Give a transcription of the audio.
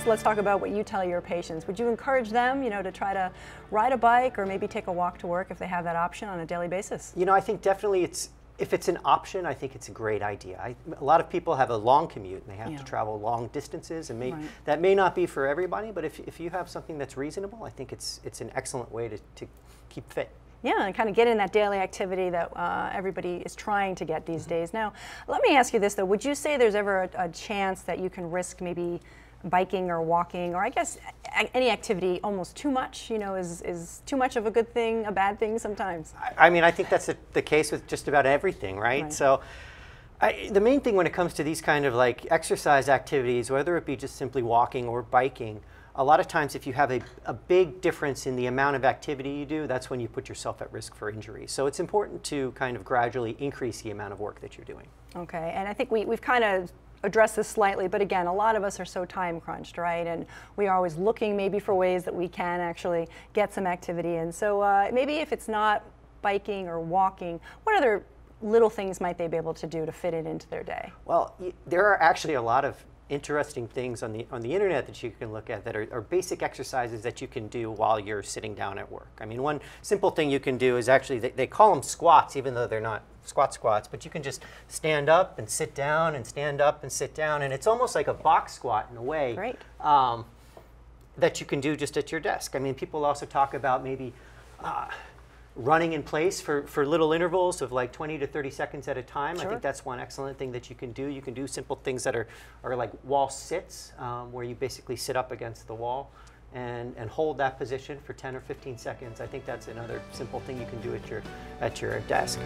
let's talk about what you tell your patients. Would you encourage them, to try to ride a bike or maybe take a walk to work if they have that option on a daily basis? I think definitely if it's an option, I think it's a great idea. A lot of people have a long commute and they have to travel long distances, and that may not be for everybody, but if you have something that's reasonable, I think it's an excellent way to keep fit. Yeah, and kind of get in that daily activity that everybody is trying to get these days. Now, let me ask you this though, would you say there's ever a chance that you can risk maybe biking or walking, or I guess any activity almost too much, is too much of a good thing, a bad thing sometimes? I think that's the case with just about everything, right? So the main thing when it comes to these kind of like exercise activities, whether it be just simply walking or biking, a lot of times if you have a big difference in the amount of activity you do, that's when you put yourself at risk for injury. So it's important to kind of gradually increase the amount of work that you're doing. Okay, and I think we've kind of addressed this slightly, but again, a lot of us are so time crunched, right? And we are always looking maybe for ways that we can actually get some activity in. So maybe if it's not biking or walking, what other little things might they be able to do to fit it into their day? Well, there are actually a lot of interesting things on the internet that you can look at that are basic exercises that you can do while you're sitting down at work. I mean, one simple thing you can do is actually, they call them squats, even though they're not squats, but you can just stand up and sit down and stand up and sit down, and it's almost like a box squat in a way. Great. That you can do just at your desk. I mean, people also talk about maybe running in place for little intervals of like 20 to 30 seconds at a time. Sure. I think that's one excellent thing that you can do. You can do simple things that are like wall sits, where you basically sit up against the wall and hold that position for 10 or 15 seconds. I think that's another simple thing you can do at your desk.